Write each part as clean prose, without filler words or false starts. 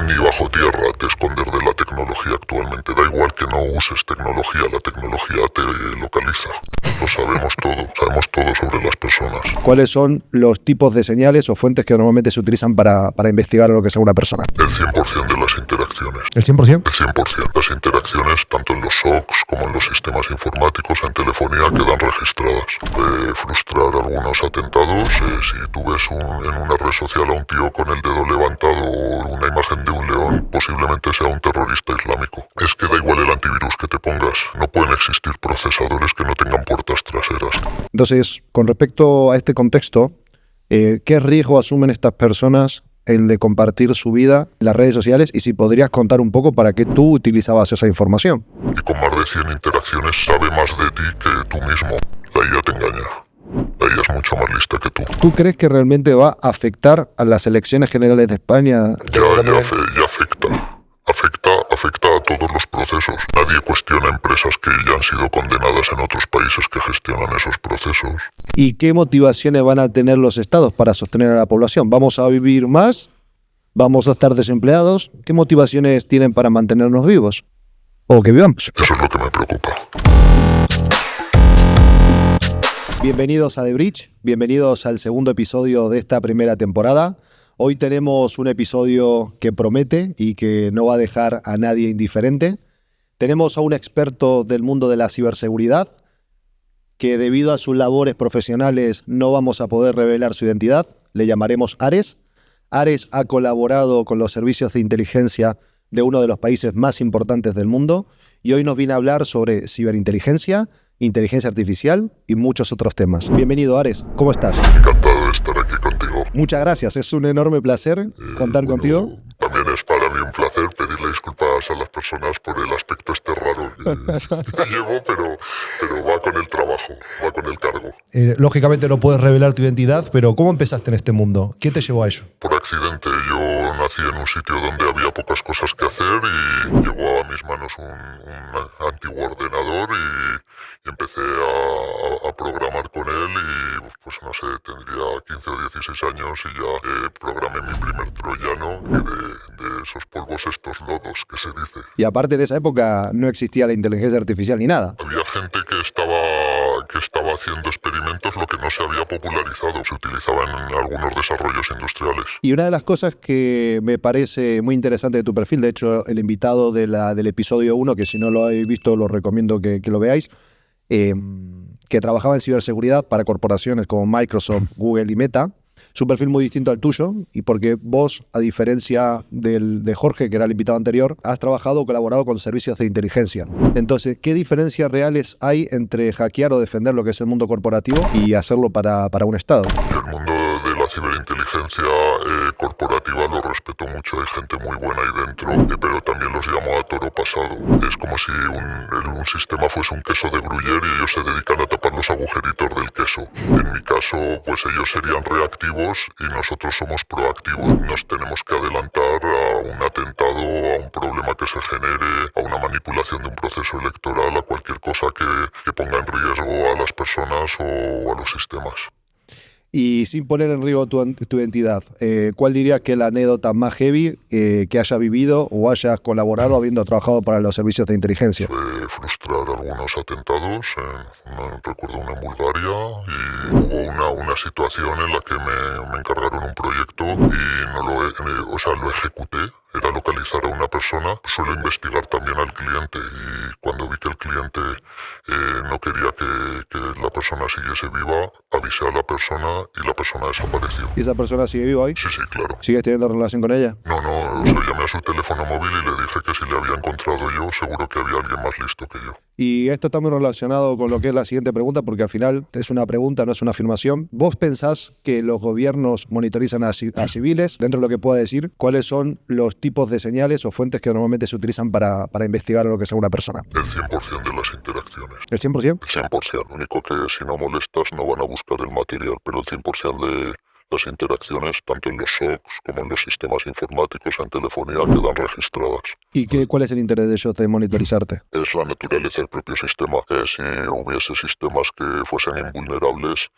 ni bajo tierra te esconder de la tecnología actualmente. Da igual que no uses tecnología, la tecnología te localiza. Lo sabemos todo sobre las personas. ¿Cuáles son los tipos de señales o fuentes que normalmente se utilizan para investigar lo que es una persona? El 100% de las interacciones. ¿El 100%? El 100%. Las interacciones, tanto en los SOCs como en los sistemas informáticos, en telefonía, quedan registradas. Puede frustrar algunos atentados. Si tú ves en una red social a un tío con el dedo levantado o una imagen de un león, posiblemente sea un terrorista islámico. Es que da igual el antivirus que te pongas. No pueden existir procesadores que no tengan puertas traseras. Entonces, con respecto a este contexto, ¿qué riesgo asumen estas personas el de compartir su vida en las redes sociales? Y si podrías contar un poco para qué tú utilizabas esa información. Y con más de 100 interacciones sabe más de ti que tú mismo. La IA te engaña. La IA es mucho más lista que tú. ¿Tú crees que realmente va a afectar a las elecciones generales de España? Ya afecta. Afecta a todos los procesos. Nadie cuestiona empresas que ya han sido condenadas en otros países que gestionan esos procesos. ¿Y qué motivaciones van a tener los estados para sostener a la población? ¿Vamos a vivir más? ¿Vamos a estar desempleados? ¿Qué motivaciones tienen para mantenernos vivos? ¿O que vivamos? Eso es lo que me preocupa. Bienvenidos a The Bridge, bienvenidos al segundo episodio de esta primera temporada. Hoy tenemos un episodio que promete y que no va a dejar a nadie indiferente. Tenemos a un experto del mundo de la ciberseguridad que debido a sus labores profesionales no vamos a poder revelar su identidad. Le llamaremos Ares. Ares ha colaborado con los servicios de inteligencia de uno de los países más importantes del mundo y hoy nos viene a hablar sobre ciberinteligencia, inteligencia artificial y muchos otros temas. Bienvenido, Ares. ¿Cómo estás? Encantado de estar aquí contigo. Muchas gracias. Es un enorme placer contar contigo. También es para mí un placer pedirle disculpas a las personas por el aspecto este raro que llevo, pero va con el trabajo, va con el cargo. Lógicamente no puedes revelar tu identidad, pero ¿cómo empezaste en este mundo? ¿Qué te llevó a ello? Por accidente. Yo nací en un sitio donde había pocas cosas que hacer y llegó a mis manos un antiguo ordenador y empecé a programar con él y pues no sé, tendría 15 o 16 años y ya programé mi primer troyano y de esos polvos estos lodos que se dice. Y aparte en esa época no existía la inteligencia artificial ni nada. Había gente que estaba haciendo experimentos, lo que no se había popularizado, se utilizaba en algunos desarrollos industriales. Y una de las cosas que me parece muy interesante de tu perfil, de hecho el invitado del episodio 1, que si no lo habéis visto lo recomiendo que lo veáis, que trabajaba en ciberseguridad para corporaciones como Microsoft, Google y Meta. Es un perfil muy distinto al tuyo y porque vos, a diferencia de Jorge, que era el invitado anterior, has trabajado o colaborado con servicios de inteligencia. Entonces, ¿qué diferencias reales hay entre hackear o defender lo que es el mundo corporativo y hacerlo para un Estado? El mundo de la ciberinteligencia corporativa lo respeto mucho, hay gente muy buena ahí dentro, pero también los llamo a toro pasado. Es como si un sistema fuese un queso de gruyere y ellos se dedican a tapar los agujeritos del queso. En mi caso, pues ellos serían reactivos y nosotros somos proactivos. Nos tenemos que adelantar a un atentado, a un problema que se genere, a una manipulación de un proceso electoral, a cualquier cosa que ponga en riesgo a las personas o a los sistemas. Y sin poner en riesgo tu identidad, ¿cuál dirías que es la anécdota más heavy que hayas vivido o hayas colaborado habiendo trabajado para los servicios de inteligencia? Fue frustrar algunos atentados, recuerdo uno en Bulgaria, y hubo una situación en la que me encargaron un proyecto y lo ejecuté. Era localizar a una persona. Suelo investigar también al cliente y cuando vi que el cliente no quería que la persona siguiese viva, avisé a la persona y la persona desapareció. ¿Y esa persona sigue viva hoy? Sí, claro. ¿Sigues teniendo relación con ella? No, llamé a su teléfono móvil y le dije que si le había encontrado yo, seguro que había alguien más listo que yo. Y esto está muy relacionado con lo que es la siguiente pregunta, porque al final es una pregunta, no es una afirmación. ¿Vos pensás que los gobiernos monitorizan a civiles? Dentro de lo que pueda decir, ¿cuáles son los tipos de señales o fuentes que normalmente se utilizan para investigar lo que es una persona? El 100% de las interacciones. ¿El 100%? El 100%. Lo único que si no molestas no van a buscar el material, pero el 100% las interacciones, tanto en los SOCs como en los sistemas informáticos, en telefonía, quedan registradas. ¿Y cuál es el interés de ellos de monitorizarte? Es la naturaleza del propio sistema. Si hubiese sistemas que fuesen invulnerables,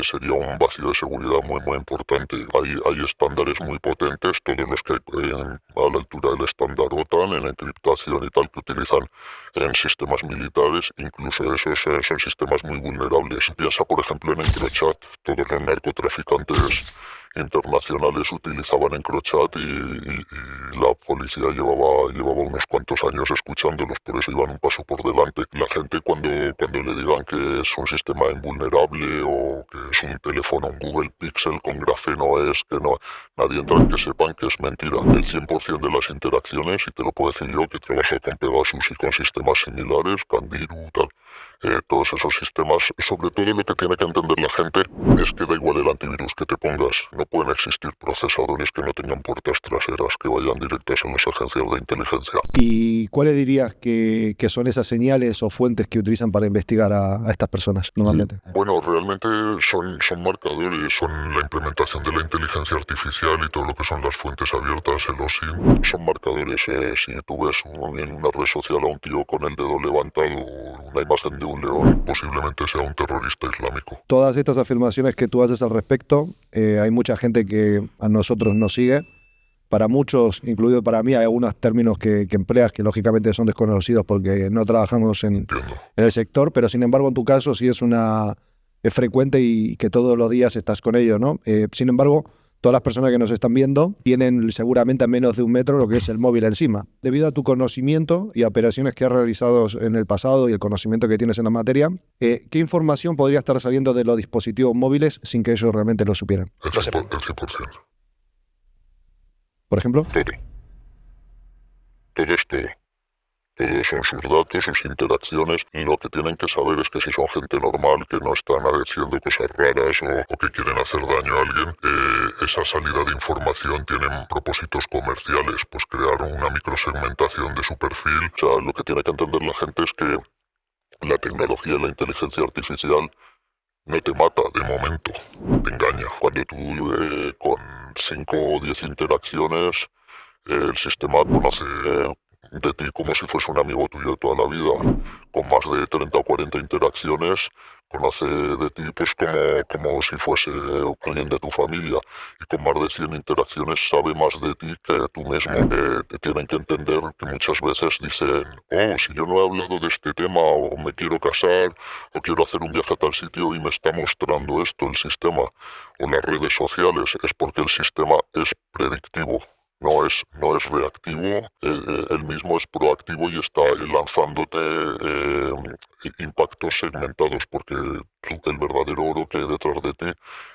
sería un vacío de seguridad muy importante. Hay estándares muy potentes, todos los que hay a la altura del estándar OTAN, en encriptación y tal, que utilizan en sistemas militares. Incluso esos son sistemas muy vulnerables. Piensa, por ejemplo, en EncroChat. Todos los narcotraficantes internacionales utilizaban EncroChat y la policía llevaba unos cuantos años escuchándolos, por eso iban un paso por delante. La gente cuando le digan que es un sistema invulnerable o que es un teléfono, un Google Pixel con grafeno, que no, nadie entra en que sepan que es mentira. El 100% de las interacciones, y te lo puedo decir yo que trabajo con Pegasus y con sistemas similares, Candiru, tal, todos esos sistemas, sobre todo lo que tiene que entender la gente es que da igual el antivirus que te pongas, no pueden existir procesadores que no tengan puertas traseras que vayan directas a las agencias de inteligencia. ¿Y cuáles dirías que son esas señales o fuentes que utilizan para investigar a estas personas normalmente? Bueno, realmente son marcadores, son la implementación de la inteligencia artificial y todo lo que son las fuentes abiertas, el OSINT, son marcadores. Si tú ves en una red social a un tío con el dedo levantado o una imagen de un león, posiblemente sea un terrorista islámico. Todas estas afirmaciones que tú haces al respecto, hay mucha gente que a nosotros nos sigue. Para muchos, incluido para mí, hay algunos términos que empleas que lógicamente son desconocidos porque no trabajamos en el sector, pero sin embargo en tu caso sí es frecuente y que todos los días estás con ello, ¿no? Sin embargo, todas las personas que nos están viendo tienen seguramente a menos de 1 metro lo que es el móvil encima. Debido a tu conocimiento y a operaciones que has realizado en el pasado y el conocimiento que tienes en la materia, ¿qué información podría estar saliendo de los dispositivos móviles sin que ellos realmente lo supieran? El 100%. ¿Por ejemplo? Todo es todo. Todos son sus datos, sus interacciones. Lo que tienen que saber es que si son gente normal, que no están haciendo cosas raras o que quieren hacer daño a alguien, esa salida de información tienen propósitos comerciales, pues crear una microsegmentación de su perfil. O sea, lo que tiene que entender la gente es que la tecnología y la inteligencia artificial no te mata de momento, te engaña. Cuando tú con 5 o 10 interacciones, el sistema conoce de ti como si fuese un amigo tuyo de toda la vida. Con más de 30 o 40 interacciones, conoce de ti pues como si fuese alguien de tu familia. Y con más de 100 interacciones sabe más de ti que tú mismo. Te tienen que entender que muchas veces dicen, si yo no he hablado de este tema, o me quiero casar, o quiero hacer un viaje a tal sitio y me está mostrando esto el sistema, o las redes sociales, es porque el sistema es predictivo. No es reactivo, él mismo es proactivo y está lanzándote impactos segmentados, porque el verdadero oro que hay detrás de ti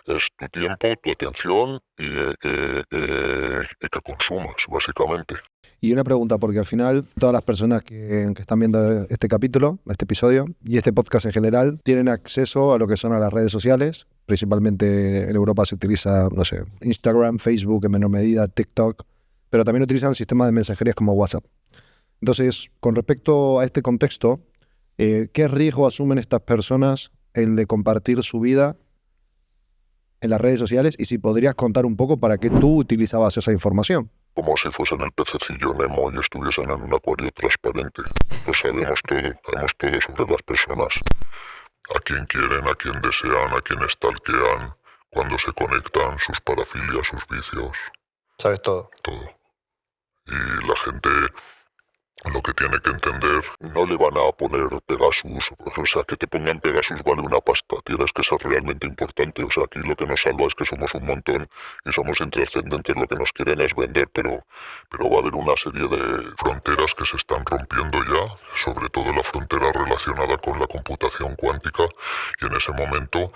es tu tiempo, tu atención y que consumas, básicamente. Y una pregunta, porque al final todas las personas que están viendo este capítulo, este episodio y este podcast en general, tienen acceso a lo que son a las redes sociales. Principalmente en Europa se utiliza, no sé, Instagram, Facebook en menor medida, TikTok, pero también utilizan sistemas de mensajerías como WhatsApp. Entonces, con respecto a este contexto, ¿qué riesgo asumen estas personas el de compartir su vida en las redes sociales? Y si podrías contar un poco para qué tú utilizabas esa información. Como si fuesen el pececillo Nemo y estuviesen en un acuario transparente. Lo sabemos todo sobre las personas. A quién quieren, a quién desean, a quién stalkean, cuando se conectan, sus parafilias, sus vicios. ¿Sabes todo? Todo. Y la gente lo que tiene que entender, no le van a poner Pegasus, o sea, que te pongan Pegasus vale una pasta, tienes que ser realmente importante, o sea, aquí lo que nos salva es que somos un montón y somos intrascendentes, lo que nos quieren es vender, pero va a haber una serie de fronteras que se están rompiendo ya, sobre todo la frontera relacionada con la computación cuántica, y en ese momento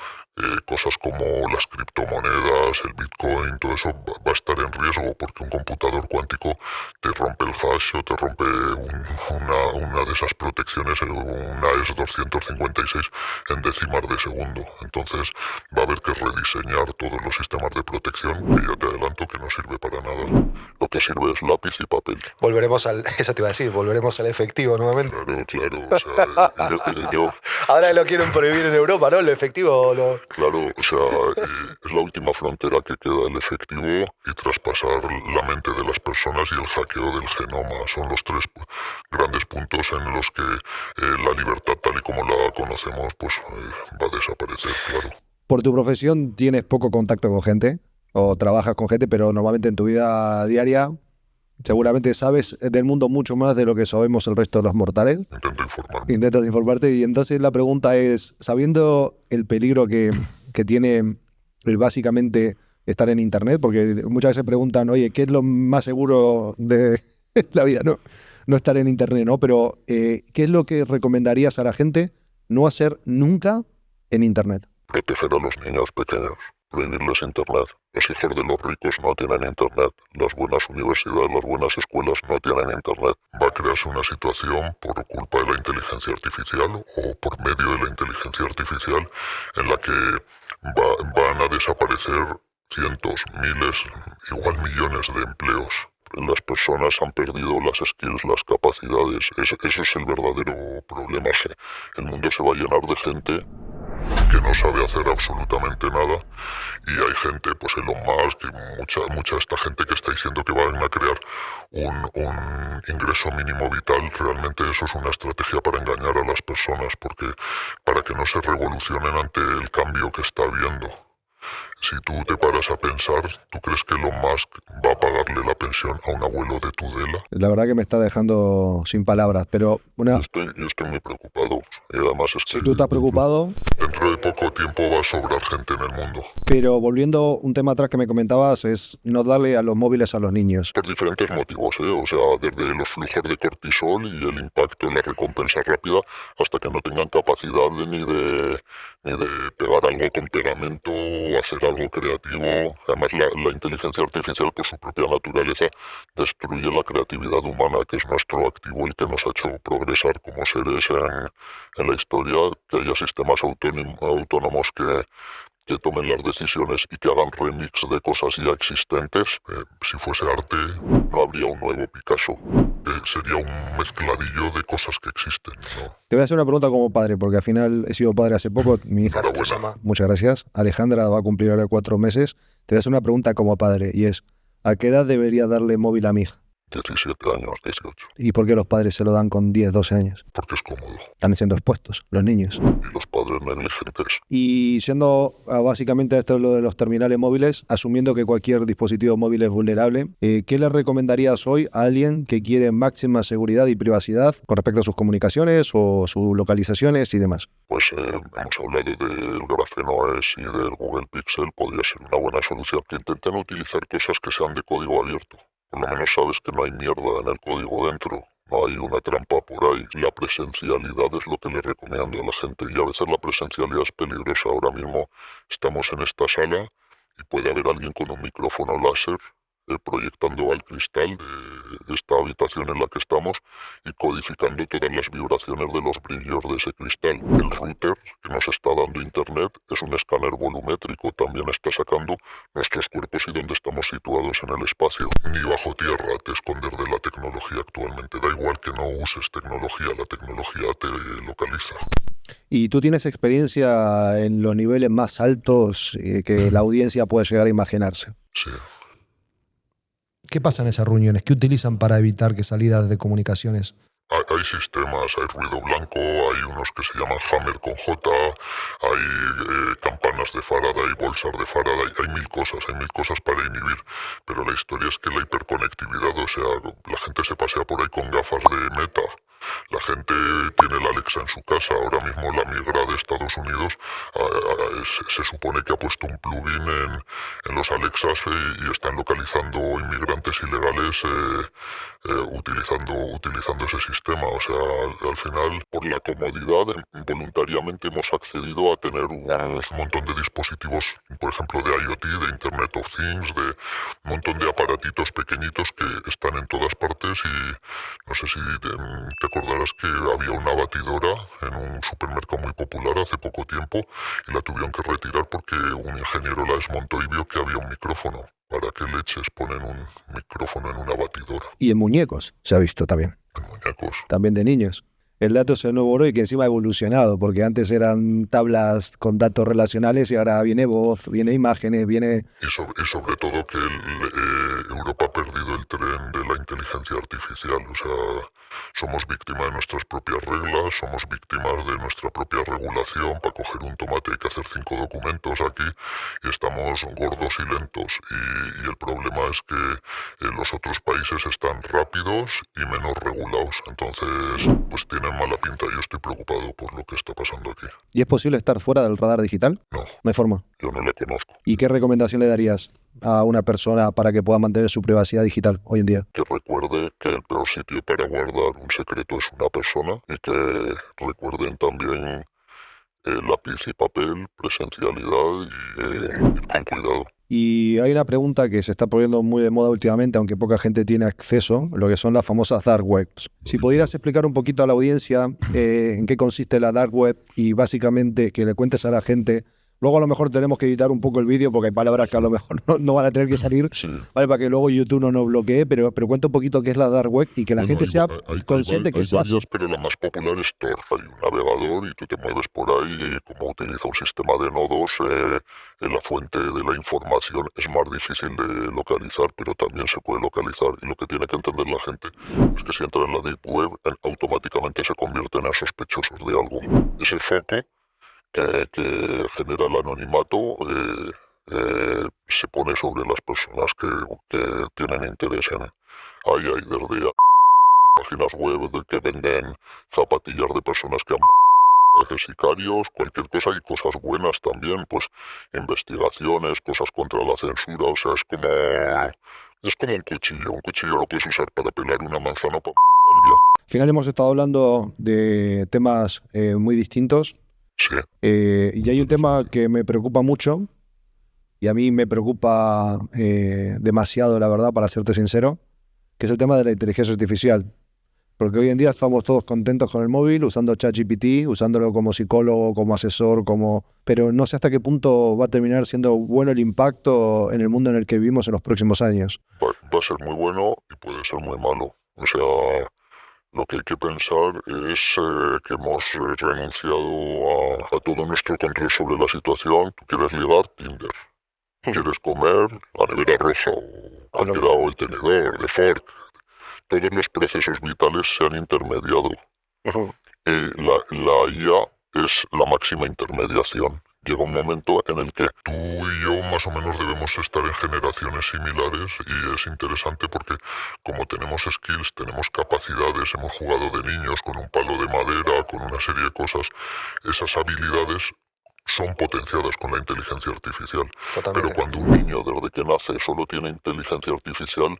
cosas como las criptomonedas, el Bitcoin, todo eso va a estar en riesgo porque un computador cuántico te rompe el hash o te rompe una de esas protecciones, una ES 256 en décimas de segundo. Entonces va a haber que rediseñar todos los sistemas de protección, que ya te adelanto que no sirve para nada. Lo que sirve es lápiz y papel. Volveremos eso te iba a decir, volveremos al efectivo nuevamente. Claro, o sea, yo... Ahora lo quieren prohibir en Europa, ¿no? Lo efectivo Claro, o sea, es la última frontera que queda, el efectivo y traspasar la mente de las personas y el hackeo del genoma. Son los tres grandes puntos en los que la libertad tal y como la conocemos pues va a desaparecer, claro. Por tu profesión tienes poco contacto con gente o trabajas con gente, pero normalmente en tu vida diaria seguramente sabes del mundo mucho más de lo que sabemos el resto de los mortales. Intento informarme. Intentas informarte y entonces la pregunta es, sabiendo el peligro que tiene básicamente estar en Internet, porque muchas veces preguntan, oye, ¿qué es lo más seguro de la vida? No estar en Internet, ¿no? Pero ¿qué es lo que recomendarías a la gente no hacer nunca en Internet? Proteger a los niños pequeños. Prohibirles Internet. Los hijos de los ricos no tienen Internet. Las buenas universidades, las buenas escuelas no tienen Internet. Va a crearse una situación por culpa de la inteligencia artificial o por medio de la inteligencia artificial en la que van a desaparecer cientos, miles, igual millones de empleos. Las personas han perdido las skills, las capacidades. Eso es el verdadero problema. El mundo se va a llenar de gente que no sabe hacer absolutamente nada y hay gente, pues Elon Musk y mucha esta gente que está diciendo que van a crear un ingreso mínimo vital. Realmente eso es una estrategia para engañar a las personas, porque para que no se revolucionen ante el cambio que está habiendo. Si tú te paras a pensar, ¿tú crees que Elon Musk va a pagarle la pensión a un abuelo de Tudela? La verdad que me está dejando sin palabras, pero Yo estoy muy preocupado. Y además es que si tú estás preocupado, dentro de poco tiempo va a sobrar gente en el mundo. pero volviendo un tema atrás que me comentabas, es no darle a los móviles a los niños. Por diferentes motivos, o sea, desde los flujos de cortisol y el impacto en la recompensa rápida hasta que no tengan capacidad ni de pegar algo con pegamento o hacer algo creativo. Además, la inteligencia artificial, por su propia naturaleza, destruye la creatividad humana, que es nuestro activo y que nos ha hecho progresar como seres en la historia. Que haya sistemas autónomos que tomen las decisiones y que hagan remix de cosas ya existentes. Si fuese arte, no habría un nuevo Picasso. Sería un mezcladillo de cosas que existen, ¿no? Te voy a hacer una pregunta como padre, porque al final he sido padre hace poco. Mi hija, se llama. muchas gracias, Alejandra va a cumplir ahora 4 meses. Te voy a hacer una pregunta como padre y es, ¿a qué edad debería darle móvil a mi hija? 17 años, 18. ¿Y por qué los padres se lo dan con 10, 12 años? Porque es cómodo. Están siendo expuestos, los niños. Y los padres negligentes. Y siendo básicamente esto lo de los terminales móviles, asumiendo que cualquier dispositivo móvil es vulnerable, ¿qué le recomendarías hoy a alguien que quiere máxima seguridad y privacidad con respecto a sus comunicaciones o sus localizaciones y demás? Pues hemos hablado del grafeno OS y del Google Pixel. Podría ser una buena solución. Que intenten utilizar cosas que sean de código abierto. Por lo menos sabes que no hay mierda en el código dentro. No hay una trampa por ahí. La presencialidad es lo que le recomiendo a la gente. Y a veces la presencialidad es peligrosa. Ahora mismo estamos en esta sala y puede haber alguien con un micrófono láser proyectando al cristal de esta habitación en la que estamos y codificando todas las vibraciones de los brillos de ese cristal. El router que nos está dando internet es un escáner volumétrico, también está sacando nuestros cuerpos y dónde estamos situados en el espacio. Ni bajo tierra te escondes de la tecnología actualmente, da igual que no uses tecnología, la tecnología te localiza. ¿Y tú tienes experiencia en los niveles más altos que la audiencia puede llegar a imaginarse? Sí. ¿Qué pasa en esas reuniones? ¿Qué utilizan para evitar que salidas de comunicaciones? Hay sistemas, hay ruido blanco, hay unos que se llaman Hammer con J, hay campanas de Faraday, bolsas de Faraday, hay mil cosas para inhibir. Pero la historia es que la hiperconectividad, o sea, la gente se pasea por ahí con gafas de Meta La gente tiene la Alexa en su casa. Ahora mismo la migra de Estados Unidos se supone que ha puesto un plugin en los Alexas y están localizando inmigrantes ilegales utilizando ese sistema. O sea, al final, por la comodidad, voluntariamente hemos accedido a tener un montón de dispositivos, por ejemplo, de IoT, de Internet of Things, de un montón de aparatitos pequeñitos que están en todas partes. Y no sé si te acordarás que había una batidora en un supermercado muy popular hace poco tiempo y la tuvieron que retirar porque un ingeniero la desmontó y vio que había un micrófono. ¿Para qué leches ponen un micrófono en una batidora? Y en muñecos se ha visto también. En muñecos. También de niños. El dato es el nuevo oro y que encima ha evolucionado, porque antes eran tablas con datos relacionales y ahora viene voz, viene imágenes, viene... Y sobre todo que Europa ha perdido el tren de la inteligencia artificial. O sea, somos víctimas de nuestras propias reglas, somos víctimas de nuestra propia regulación. Para coger un tomate hay que hacer 5 documentos aquí y estamos gordos y lentos. Y el problema es que los otros países están rápidos y menos regulados. Entonces, pues tienen mala pinta. Yo estoy preocupado por lo que está pasando aquí. ¿Y es posible estar fuera del radar digital? No, No hay forma. yo no la conozco. ¿Y qué recomendación le darías a una persona para que pueda mantener su privacidad digital hoy en día? Que recuerde que el peor sitio para guardar un secreto es una persona y que recuerden también lápiz y papel, presencialidad y ir con cuidado. Y hay una pregunta que se está poniendo muy de moda últimamente, aunque poca gente tiene acceso, lo que son las famosas dark webs. Si pudieras explicar un poquito a la audiencia en qué consiste la dark web y básicamente que le cuentes a la gente. Luego a lo mejor tenemos que editar un poco el vídeo porque hay palabras que a lo mejor no van a tener que salir, Sí. ¿vale? Para que luego YouTube no nos bloquee, pero cuenta un poquito qué es la dark web y que la Bueno, gente sea hay consciente que eso hace. varias, pero la más popular es Tor. Hay un navegador y tú te mueves por ahí y como utiliza un sistema de nodos, la fuente de la información es más difícil de localizar, pero también se puede localizar. Y lo que tiene que entender la gente es que si entra en la Deep Web, automáticamente se convierten en sospechosos de algo. Ese foco que genera el anonimato se pone sobre las personas que tienen interés en... Hay desde páginas web que venden zapatillas de personas que han sicarios, cualquier cosa, y cosas buenas también, pues investigaciones, cosas contra la censura. O sea, es como un cuchillo lo puedes usar para pelar una manzana para a alguien. Al final hemos estado hablando de temas muy distintos. Sí. Y hay un tema que me preocupa mucho y a mí me preocupa demasiado, la verdad, para serte sincero, que es el tema de la inteligencia artificial. Porque hoy en día estamos todos contentos con el móvil, usando ChatGPT, usándolo como psicólogo, como asesor, pero no sé hasta qué punto va a terminar siendo bueno el impacto en el mundo en el que vivimos en los próximos años. Va a ser muy bueno y puede ser muy malo. O sea, lo que hay que pensar es que hemos renunciado a todo nuestro control sobre la situación. Tú quieres ligar, Tinder. Quieres comer, la nevera roja o el tenedor, de fork. Todos los procesos vitales se han intermediado. La IA es la máxima intermediación. Llega un momento en el que tú y yo más o menos debemos estar en generaciones similares y es interesante porque como tenemos skills, tenemos capacidades, hemos jugado de niños con un palo de madera, con una serie de cosas, esas habilidades son potenciadas con la inteligencia artificial. Totalmente. Pero cuando un niño desde que nace solo tiene inteligencia artificial,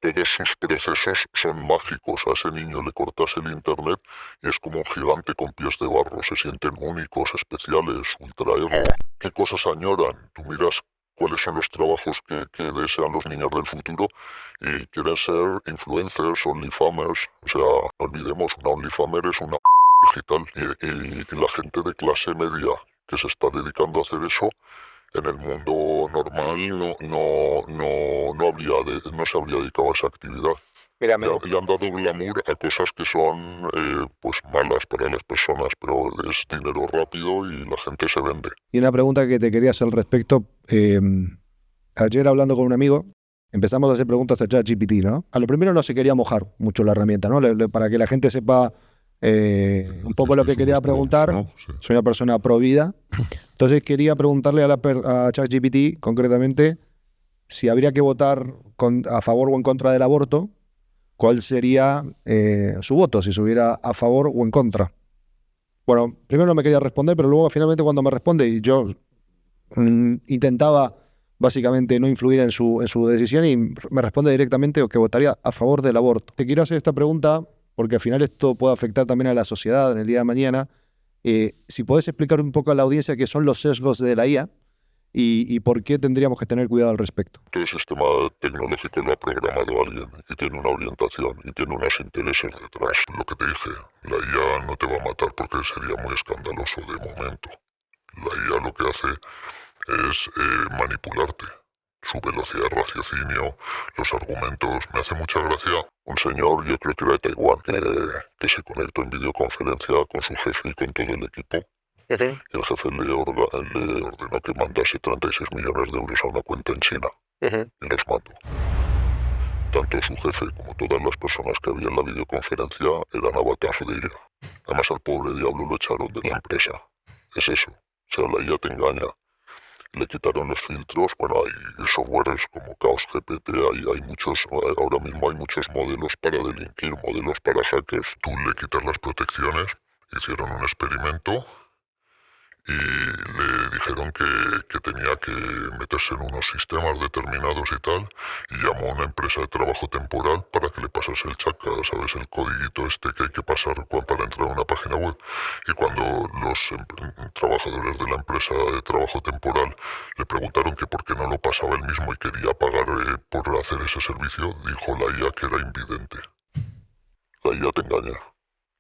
todos sus procesos son mágicos. A ese niño le cortas el internet y es como un gigante con pies de barro. Se sienten únicos, especiales, ultra ego. ¿Qué cosas añoran? Tú miras cuáles son los trabajos que desean los niños del futuro y quieren ser influencers, onlyfamers. O sea, no olvidemos, una onlyfamer es una digital. Y la gente de clase media que se está dedicando a hacer eso, en el mundo normal no se habría dedicado a esa actividad. Mira, Le han dado glamour a cosas que son pues malas para las personas, pero es dinero rápido y la gente se vende. y una pregunta que te quería hacer al respecto. Ayer hablando con un amigo, empezamos a hacer preguntas a ChatGPT, ¿no? A lo primero no se quería mojar mucho la herramienta, ¿no? Para que la gente sepa un poco lo que quería preguntar. ¿No? Sí. Soy una persona pro vida. Entonces quería preguntarle a ChatGPT concretamente si habría que votar a favor o en contra del aborto ¿cuál sería su voto? Si estuviera a favor o en contra. Bueno, primero no me quería responder, pero luego finalmente cuando me responde y yo intentaba básicamente no influir en su decisión y me responde directamente que votaría a favor del aborto. Te quiero hacer esta pregunta porque al final esto puede afectar también a la sociedad en el día de mañana. Si podés explicar un poco a la audiencia qué son los sesgos de la IA y por qué tendríamos que tener cuidado al respecto. Todo sistema tecnológico lo ha programado alguien y tiene una orientación y tiene unos intereses detrás. Lo que te dije, la IA no te va a matar porque sería muy escandaloso de momento. La IA lo que hace es manipularte. Su velocidad de raciocinio, los argumentos. Me hace mucha gracia un señor, yo creo que era de Taiwán, que se conectó en videoconferencia con su jefe y con todo el equipo. Y el jefe le ordenó que mandase 36 millones de euros a una cuenta en China. Y los mandó. Tanto su jefe como todas las personas que había en la videoconferencia eran avatares de ella. Además al pobre diablo lo echaron de la empresa. Es eso. O sea, la IA te engaña. Le quitaron los filtros. Bueno, hay softwares como Chaos GPT, hay muchos, ahora mismo hay muchos modelos para delinquir, modelos para hackers. Tú le quitas las protecciones, hicieron un experimento y le dijeron que tenía que meterse en unos sistemas determinados y tal, y llamó a una empresa de trabajo temporal para que le pasase el chaca, ¿sabes? El codiguito este que hay que pasar para entrar a una página web. Y cuando los trabajadores de la empresa de trabajo temporal le preguntaron que por qué no lo pasaba él mismo y quería pagar por hacer ese servicio, dijo la IA que era invidente. La IA te engaña.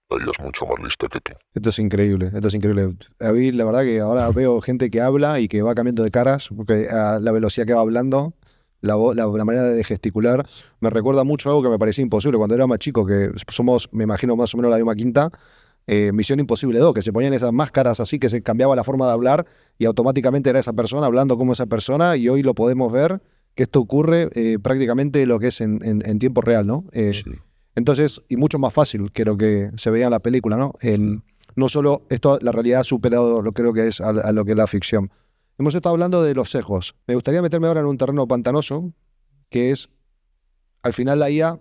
La IA es mucho más lista que tú. Esto es increíble, esto es increíble. A mí la verdad que ahora veo gente que habla y que va cambiando de caras, porque a la velocidad que va hablando, la manera de gesticular, me recuerda mucho a algo que me parecía imposible cuando era más chico, que somos, me imagino, más o menos la misma quinta, Misión Imposible 2, que se ponían esas máscaras así, que se cambiaba la forma de hablar y automáticamente era esa persona hablando como esa persona, y hoy lo podemos ver, que esto ocurre prácticamente lo que es en tiempo real, ¿no? Sí. Entonces, y mucho más fácil que lo que se veía en la película, ¿no? No solo esto, la realidad ha superado lo creo que es a lo que es la ficción. Hemos estado hablando de los sesgos. Me gustaría meterme ahora en un terreno pantanoso, que es, al final la IA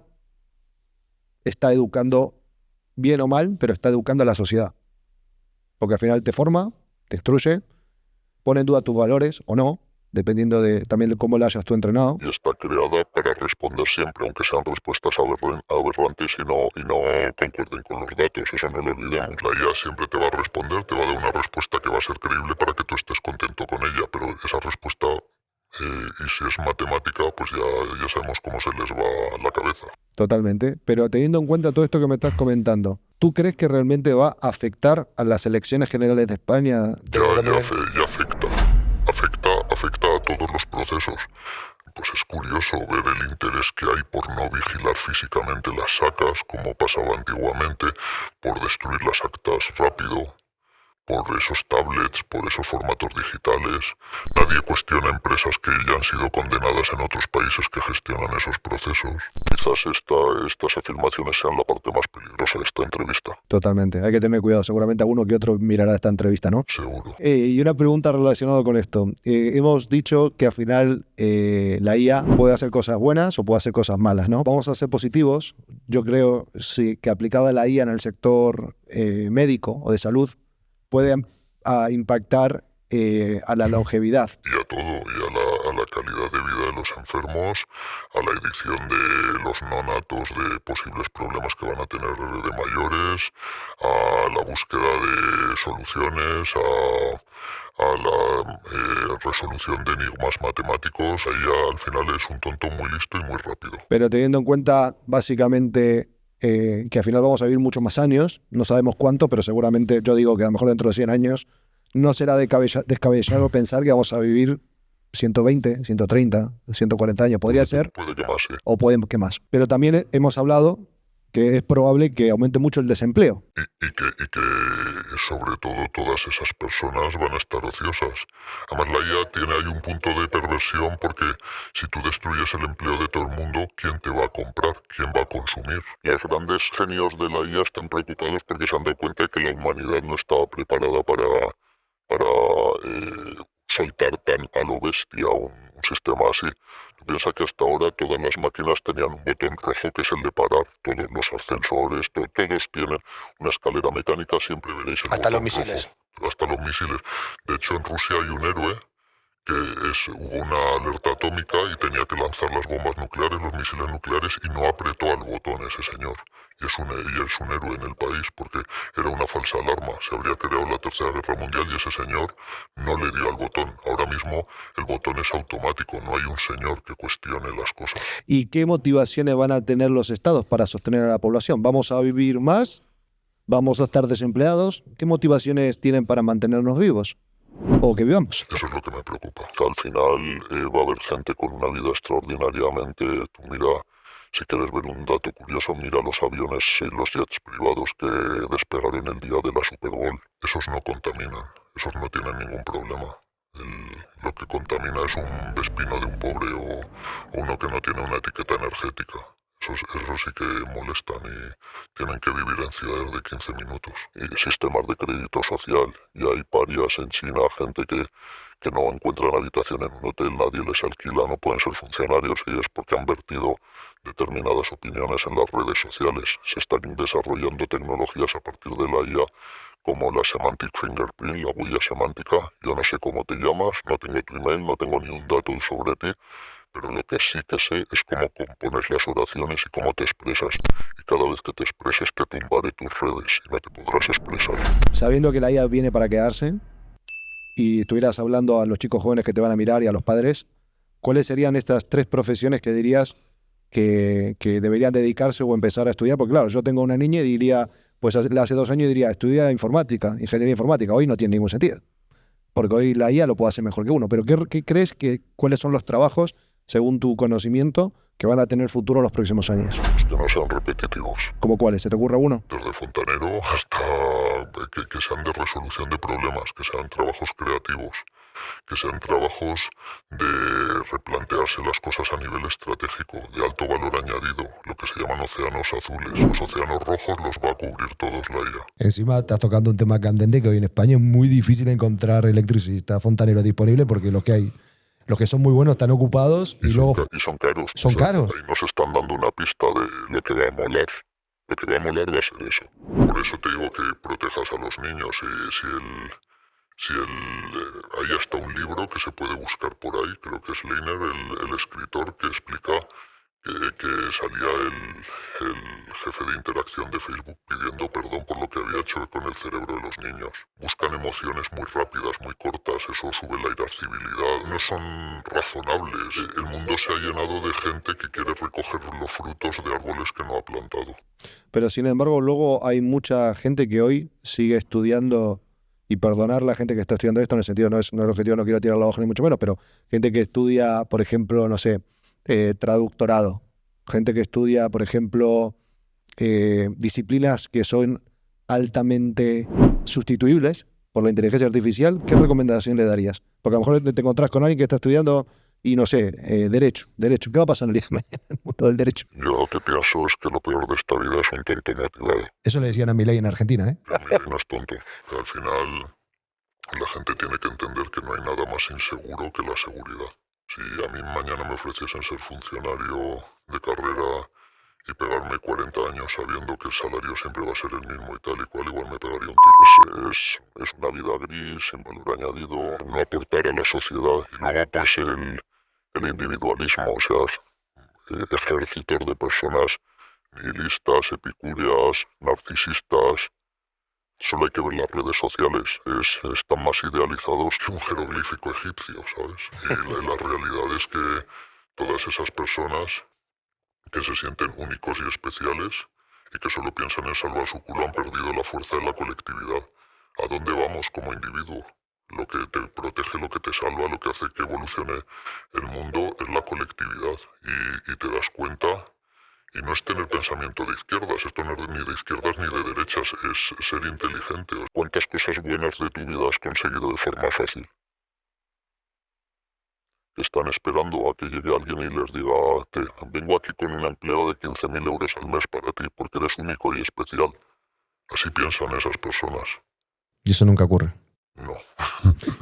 está educando, bien o mal, pero está educando a la sociedad. Porque al final te forma, te instruye, pone en duda tus valores o no, dependiendo de también cómo la hayas tú entrenado. Y está creada para responder siempre, aunque sean respuestas aberrantes y no concuerden con los datos, eso no lo olvidemos. La IA siempre te va a responder, te va a dar una respuesta que va a ser creíble para que tú estés contento con ella, pero esa respuesta, y si es matemática, pues ya sabemos cómo se les va la cabeza. Totalmente, pero teniendo en cuenta todo esto que me estás comentando, ¿tú crees que realmente va a afectar a las elecciones generales de España? Ya afecta. Afecta a todos los procesos. Pues es curioso ver el interés que hay por no vigilar físicamente las sacas, como pasaba antiguamente, por destruir las actas rápido, por esos tablets, por esos formatos digitales. Nadie cuestiona empresas que ya han sido condenadas en otros países que gestionan esos procesos. Quizás estas afirmaciones sean la parte más peligrosa de esta entrevista. Totalmente, hay que tener cuidado. Seguramente alguno que otro mirará esta entrevista, ¿no? Seguro. Y una pregunta relacionada con esto. Hemos dicho que al final la IA puede hacer cosas buenas o puede hacer cosas malas, ¿no? Vamos a ser positivos. Yo creo sí, que aplicada la IA en el sector médico o de salud, puede impactar a la longevidad. Y a todo, y a la calidad de vida de los enfermos, a la edición de los nonatos de posibles problemas que van a tener de mayores, a la búsqueda de soluciones, a la resolución de enigmas matemáticos. Ahí al final es un tonto muy listo y muy rápido. Pero teniendo en cuenta básicamente que al final vamos a vivir muchos más años, no sabemos cuánto, pero seguramente yo digo que a lo mejor dentro de 100 años no será descabellado pensar que vamos a vivir 120, 130, 140 años. Podría ser. Puede que más, sí. O puede que más. Pero también hemos hablado que es probable que aumente mucho el desempleo. Y que sobre todo todas esas personas van a estar ociosas. Además la IA hay un punto de perversión porque si tú destruyes el empleo de todo el mundo, ¿quién te va a comprar? ¿Quién va a consumir? Los grandes genios de la IA están preocupados porque se han dado cuenta de que la humanidad no estaba preparada para soltar tan a lo bestia un sistema así. Tú piensas que hasta ahora todas las máquinas tenían un botón rojo que es el de parar. Todos los ascensores, todos tienen una escalera mecánica, siempre veréis el Hasta los botón misiles. rojo. Hasta los misiles. De hecho, en Rusia hay un héroe que hubo una alerta atómica y tenía que lanzar las bombas nucleares, los misiles nucleares, y no apretó al botón ese señor. Y es un héroe en el país porque era una falsa alarma. Se habría creado la Tercera Guerra Mundial y ese señor no le dio al botón. Ahora mismo el botón es automático, no hay un señor que cuestione las cosas. ¿Y qué motivaciones van a tener los estados para sostener a la población? ¿Vamos a vivir más? ¿Vamos a estar desempleados? ¿Qué motivaciones tienen para mantenernos vivos? ¿O que vivamos? Eso es lo que me preocupa. Que al final va a haber gente con una vida extraordinariamente... Tú mira, si quieres ver un dato curioso, mira los aviones y los jets privados que despegaron el día de la Super Bowl. Esos no contaminan, esos no tienen ningún problema. Lo que contamina es un vespino de un pobre o uno que no tiene una etiqueta energética. Eso sí que molestan y tienen que vivir en ciudades de 15 minutos. Y sistemas de crédito social. Y hay parias en China, gente que no encuentran habitación en un hotel, nadie les alquila, no pueden ser funcionarios y es porque han vertido determinadas opiniones en las redes sociales. Se están desarrollando tecnologías a partir de la IA como la Semantic Fingerprint, la huella semántica. Yo no sé cómo te llamas, no tengo tu email, no tengo ni un dato sobre ti, pero lo que sí que sé es cómo compones las oraciones y cómo te expresas. Y cada vez que te expreses te tumbaré tus redes y no te podrás expresar. Sabiendo que la IA viene para quedarse y estuvieras hablando a los chicos jóvenes que te van a mirar y a los padres, ¿cuáles serían estas 3 profesiones que dirías que deberían dedicarse o empezar a estudiar? Porque claro, yo tengo una niña y diría, pues hace 2 años diría, estudia informática, ingeniería informática. Hoy no tiene ningún sentido, porque hoy la IA lo puede hacer mejor que uno. Pero ¿qué crees cuáles son los trabajos, según tu conocimiento, que van a tener futuro en los próximos años? Que no sean repetitivos. ¿Cómo cuáles? ¿Se te ocurre uno? Desde fontanero hasta que sean de resolución de problemas, que sean trabajos creativos, que sean trabajos de replantearse las cosas a nivel estratégico, de alto valor añadido, lo que se llaman océanos azules. Los océanos rojos los va a cubrir todos la IA. Encima estás tocando un tema candente que hoy en España es muy difícil encontrar electricistas fontaneros disponibles porque los que son muy buenos están ocupados y luego... Y son caros. Son caros. Ahí nos están dando una pista de lo que va a molar. Lo que va a molar va a ser eso. Por eso te digo que protejas a los niños. Hay hasta un libro que se puede buscar por ahí, creo que es Leiner, el escritor, que explica que salía el jefe de interacción de Facebook pidiendo perdón por lo que había hecho con el cerebro de los niños. Buscan emociones muy rápidas, muy cortas, eso sube la irascibilidad, no son razonables. El mundo se ha llenado de gente que quiere recoger los frutos de árboles que no ha plantado. Pero sin embargo, luego hay mucha gente que hoy sigue estudiando, y perdonar la gente que está estudiando esto, en el sentido, no es el objetivo, no quiero tirar la hoja ni mucho menos, pero gente que estudia, por ejemplo, no sé, traductorado, gente que estudia, por ejemplo, disciplinas que son altamente sustituibles por la inteligencia artificial. ¿Qué recomendación le darías? Porque a lo mejor te encontrás con alguien que está estudiando y no sé, derecho. ¿Qué va a pasar en el mundo del derecho? Yo lo que pienso es que lo peor de esta vida es un tonto motivado. Eso le decían a Milei en Argentina, ¿eh? Milei no es tonto. Al final, la gente tiene que entender que no hay nada más inseguro que la seguridad. Si a mí mañana me ofreciesen ser funcionario de carrera y pegarme 40 años sabiendo que el salario siempre va a ser el mismo y tal y cual, igual me pegaría un tiro. Es una vida gris, sin valor añadido, no aportar a la sociedad. Y luego pues el individualismo, o sea, ejércitos de personas nihilistas, epicúreas, narcisistas. Solo hay que ver las redes sociales, están más idealizados que un jeroglífico egipcio, ¿sabes? Y la realidad es que todas esas personas que se sienten únicos y especiales y que solo piensan en salvar su culo han perdido la fuerza de la colectividad. ¿A dónde vamos como individuo? Lo que te protege, lo que te salva, lo que hace que evolucione el mundo es la colectividad. Y te das cuenta, y no es tener pensamiento de izquierdas, esto no es ni de izquierdas ni de derechas, es ser inteligente. ¿Cuántas cosas buenas de tu vida has conseguido de forma fácil? Están esperando a que llegue alguien y les diga, vengo aquí con un empleo de 15.000 euros al mes para ti porque eres único y especial. Así piensan esas personas. Y eso nunca ocurre. No.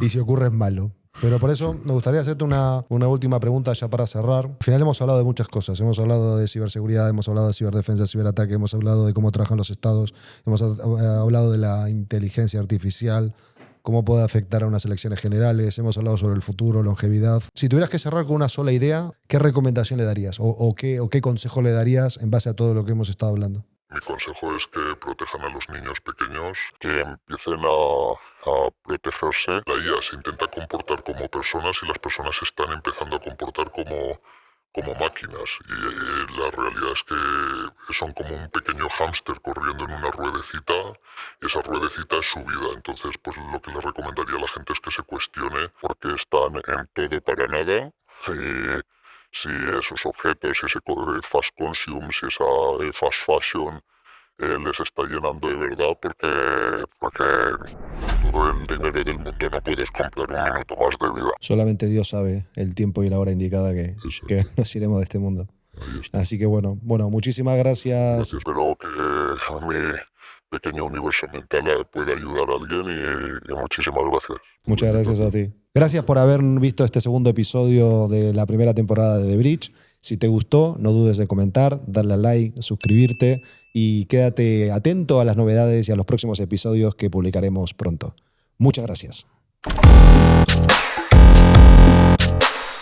Y si ocurre es malo. Pero por eso me gustaría hacerte una última pregunta ya para cerrar. Al final hemos hablado de muchas cosas. Hemos hablado de ciberseguridad, hemos hablado de ciberdefensa, ciberataque, hemos hablado de cómo trabajan los estados, hemos hablado de la inteligencia artificial, cómo puede afectar a unas elecciones generales, hemos hablado sobre el futuro, longevidad. Si tuvieras que cerrar con una sola idea, ¿qué recomendación le darías? ¿O qué consejo le darías en base a todo lo que hemos estado hablando? Mi consejo es que protejan a los niños pequeños, que empiecen a protegerse. La IA se intenta comportar como personas y las personas se están empezando a comportar como máquinas. Y la realidad es que son como un pequeño hámster corriendo en una ruedecita y esa ruedecita es su vida. Entonces, pues lo que le recomendaría a la gente es que se cuestione porque están en todo para nada. Si esos objetos, si ese fast consume, si esa fast fashion les está llenando de verdad porque todo el dinero del mundo no puedes comprar un minuto más de vida. Solamente Dios sabe el tiempo y la hora indicada que nos iremos de este mundo. Así que bueno, muchísimas gracias. Espero que a mi pequeño universo mental pueda ayudar a alguien y muchísimas gracias. Muchas gracias a ti. Gracias por haber visto este segundo episodio de la primera temporada de The Bridge. Si te gustó, no dudes de comentar, darle a like, suscribirte y quédate atento a las novedades y a los próximos episodios que publicaremos pronto. Muchas gracias.